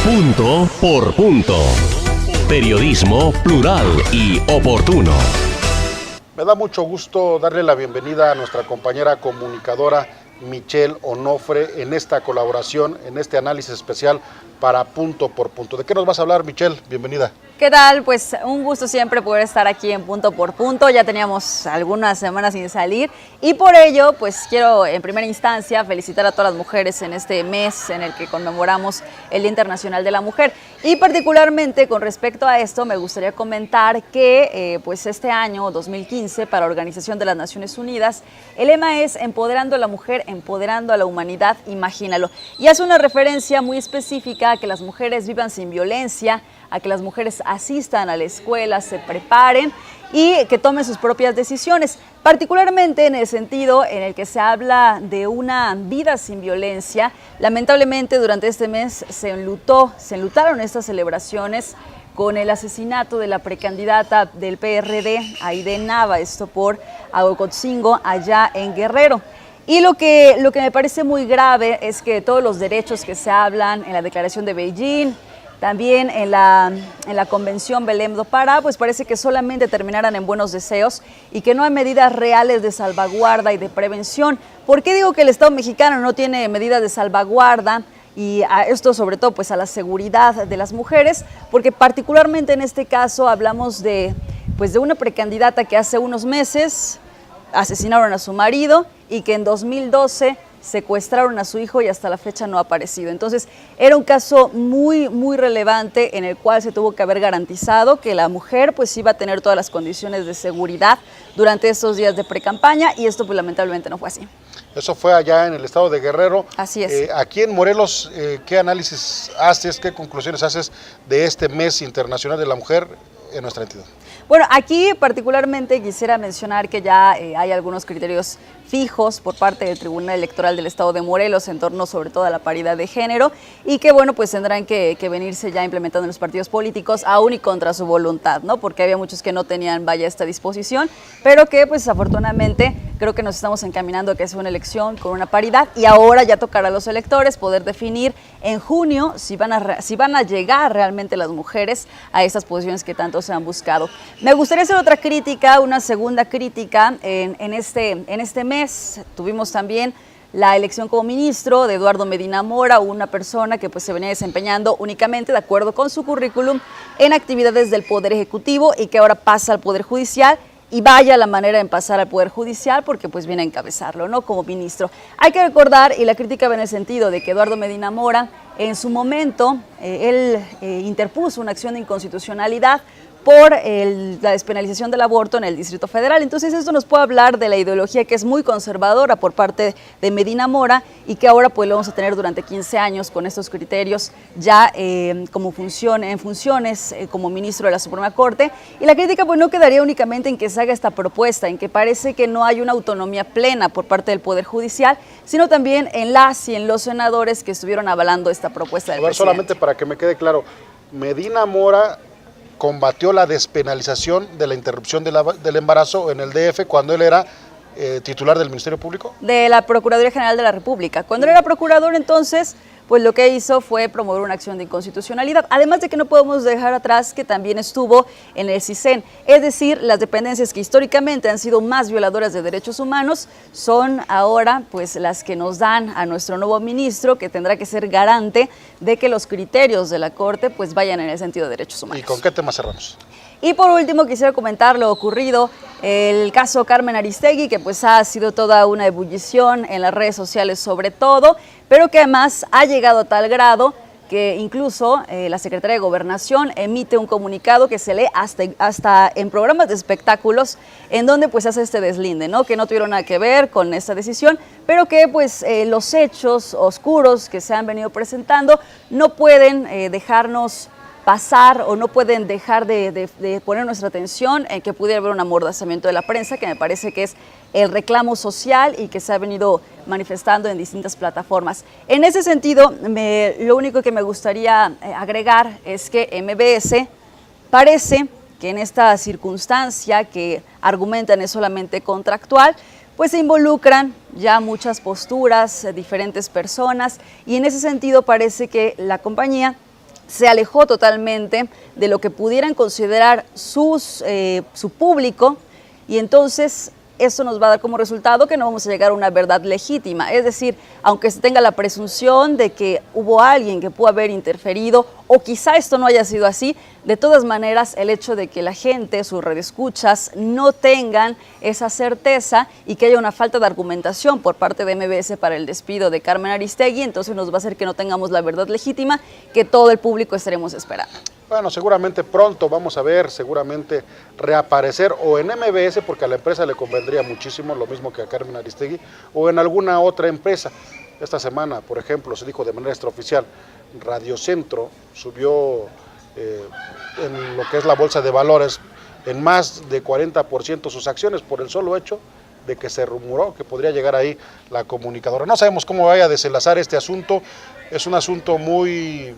Punto por punto. Periodismo plural y oportuno. Me da mucho gusto darle la bienvenida a nuestra compañera comunicadora Michelle Onofre en esta colaboración, en este análisis especial para Punto por Punto. ¿De qué nos vas a hablar, Michelle? Bienvenida. ¿Qué tal? Pues un gusto siempre poder estar aquí en Punto por Punto. Ya teníamos algunas semanas sin salir y por ello pues quiero en primera instancia felicitar a todas las mujeres en este mes en el que conmemoramos el Día Internacional de la Mujer. Y particularmente con respecto a esto me gustaría comentar que pues este año 2015 para la Organización de las Naciones Unidas el lema es Empoderando a la Mujer, empoderando a la humanidad, imagínalo. Y hace una referencia muy específica a que las mujeres vivan sin violencia, a que las mujeres asistan a la escuela, se preparen y que tomen sus propias decisiones, particularmente en el sentido en el que se habla de una vida sin violencia. Lamentablemente durante este mes se enlutaron estas celebraciones con el asesinato de la precandidata del PRD, Aide Nava, esto por Aguacotzingo, allá en Guerrero. Y lo que me parece muy grave es que todos los derechos que se hablan en la Declaración de Beijing, también en la Convención Belém do Pará, pues parece que solamente terminaran en buenos deseos y que no hay medidas reales de salvaguarda y de prevención. ¿Por qué digo que el Estado mexicano no tiene medidas de salvaguarda? Y a esto sobre todo pues a la seguridad de las mujeres, porque particularmente en este caso hablamos de una precandidata que hace unos meses asesinaron a su marido y que en 2012 secuestraron a su hijo y hasta la fecha no ha aparecido. Entonces era un caso muy relevante en el cual se tuvo que haber garantizado que la mujer pues iba a tener todas las condiciones de seguridad durante estos días de precampaña y esto pues lamentablemente no fue así. Eso fue allá en el estado de Guerrero. Así es. Aquí en Morelos, ¿qué análisis haces, qué conclusiones haces de este mes internacional de la mujer en nuestra entidad? Bueno, aquí particularmente quisiera mencionar que ya hay algunos criterios fijos por parte del Tribunal Electoral del Estado de Morelos en torno sobre todo a la paridad de género y que bueno, pues tendrán que venirse ya implementando en los partidos políticos aún y contra su voluntad, ¿no? Porque había muchos que no tenían esta disposición, pero que pues afortunadamente creo que nos estamos encaminando a que sea una elección con una paridad y ahora ya tocará a los electores poder definir en junio si van a llegar realmente las mujeres a estas posiciones que tanto se han buscado. Me gustaría hacer otra crítica, una segunda crítica en este mes. Tuvimos también la elección como ministro de Eduardo Medina Mora, una persona que pues se venía desempeñando únicamente de acuerdo con su currículum en actividades del Poder Ejecutivo y que ahora pasa al Poder Judicial. Y vaya la manera en pasar al Poder Judicial porque pues viene a encabezarlo, ¿no? Como ministro. Hay que recordar, y la crítica va en el sentido de que Eduardo Medina Mora, en su momento, él interpuso una acción de inconstitucionalidad por la despenalización del aborto en el Distrito Federal. Entonces esto nos puede hablar de la ideología que es muy conservadora por parte de Medina Mora y que ahora pues lo vamos a tener durante 15 años con estos criterios ya en funciones como ministro de la Suprema Corte. Y la crítica pues no quedaría únicamente en que se haga esta propuesta, en que parece que no hay una autonomía plena por parte del Poder Judicial, sino también en las y en los senadores que estuvieron avalando esta propuesta del presidente. Solamente para que me quede claro, Medina Mora combatió la despenalización de la interrupción del embarazo en el DF cuando él era titular del Ministerio Público. De la Procuraduría General de la República. Cuando él era procurador, entonces, pues lo que hizo fue promover una acción de inconstitucionalidad. Además de que no podemos dejar atrás que también estuvo en el CISEN. Es decir, las dependencias que históricamente han sido más violadoras de derechos humanos son ahora pues las que nos dan a nuestro nuevo ministro, que tendrá que ser garante de que los criterios de la Corte pues vayan en el sentido de derechos humanos. ¿Y con qué tema cerramos? Y por último quisiera comentar lo ocurrido, el caso Carmen Aristegui, que pues ha sido toda una ebullición en las redes sociales sobre todo, pero que además ha llegado a tal grado que incluso la Secretaría de Gobernación emite un comunicado que se lee hasta en programas de espectáculos en donde pues hace este deslinde, ¿no? Que no tuvieron nada que ver con esta decisión, pero que pues los hechos oscuros que se han venido presentando no pueden dejarnos pasar o no pueden dejar de poner nuestra atención en que pudiera haber un amordazamiento de la prensa, que me parece que es el reclamo social y que se ha venido manifestando en distintas plataformas. En ese sentido, lo único que me gustaría agregar es que MBS parece que en esta circunstancia que argumentan es solamente contractual, pues se involucran ya muchas posturas, diferentes personas, y en ese sentido parece que la compañía se alejó totalmente de lo que pudieran considerar su público, y entonces eso nos va a dar como resultado que no vamos a llegar a una verdad legítima. Es decir, aunque se tenga la presunción de que hubo alguien que pudo haber interferido, o quizá esto no haya sido así, de todas maneras el hecho de que la gente, sus radioescuchas, no tengan esa certeza y que haya una falta de argumentación por parte de MBS para el despido de Carmen Aristegui, entonces nos va a hacer que no tengamos la verdad legítima que todo el público estaremos esperando. Bueno, seguramente pronto vamos a ver, seguramente reaparecer o en MBS, porque a la empresa le convendría muchísimo, lo mismo que a Carmen Aristegui, o en alguna otra empresa. Esta semana, por ejemplo, se dijo de manera extraoficial, Radio Centro subió en lo que es la bolsa de valores en más de 40% sus acciones por el solo hecho de que se rumoró que podría llegar ahí la comunicadora. No sabemos cómo vaya a desenlazar este asunto, es un asunto muy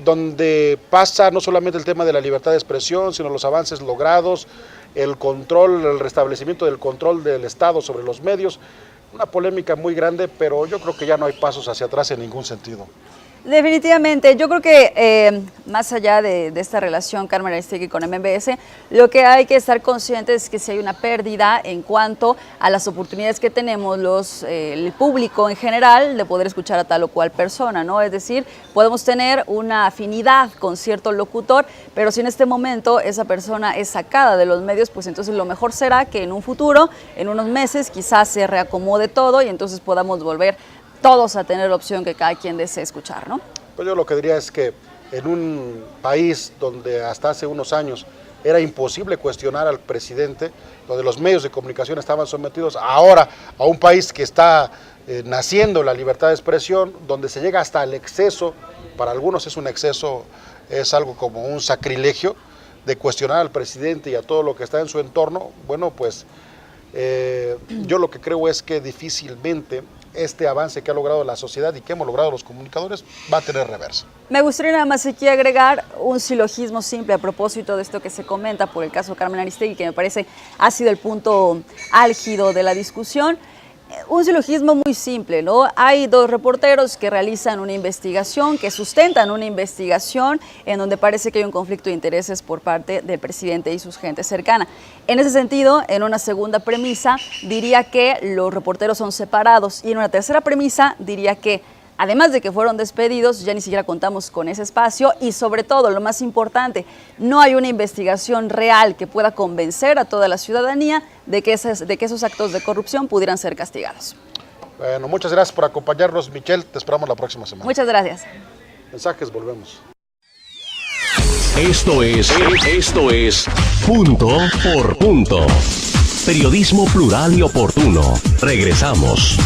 donde pasa no solamente el tema de la libertad de expresión, sino los avances logrados, el control, el restablecimiento del control del Estado sobre los medios, una polémica muy grande, pero yo creo que ya no hay pasos hacia atrás en ningún sentido. Definitivamente, yo creo que más allá de esta relación Carmen Aristegui con MBS, lo que hay que estar conscientes es que si hay una pérdida en cuanto a las oportunidades que tenemos el público en general de poder escuchar a tal o cual persona, ¿no? Es decir, podemos tener una afinidad con cierto locutor, pero si en este momento esa persona es sacada de los medios, pues entonces lo mejor será que en un futuro, en unos meses, quizás se reacomode todo y entonces podamos volver todos a tener la opción que cada quien desee escuchar, ¿no? Pues yo lo que diría es que en un país donde hasta hace unos años era imposible cuestionar al presidente, donde los medios de comunicación estaban sometidos ahora a un país que está naciendo la libertad de expresión, donde se llega hasta el exceso, para algunos es un exceso, es algo como un sacrilegio de cuestionar al presidente y a todo lo que está en su entorno. Bueno, pues yo lo que creo es que difícilmente este avance que ha logrado la sociedad y que hemos logrado los comunicadores va a tener reversa. Me gustaría nada más aquí agregar un silogismo simple a propósito de esto que se comenta por el caso Carmen Aristegui, que me parece ha sido el punto álgido de la discusión. Un silogismo muy simple, ¿no? Hay dos reporteros que realizan una investigación, que sustentan una investigación en donde parece que hay un conflicto de intereses por parte del presidente y sus gente cercana. En ese sentido, en una segunda premisa, diría que los reporteros son separados, y en una tercera premisa, diría que además de que fueron despedidos, ya ni siquiera contamos con ese espacio y sobre todo, lo más importante, no hay una investigación real que pueda convencer a toda la ciudadanía de que esos actos de corrupción pudieran ser castigados. Bueno, muchas gracias por acompañarnos, Michelle. Te esperamos la próxima semana. Muchas gracias. Mensajes, volvemos. Esto es Punto por Punto. Periodismo plural y oportuno. Regresamos.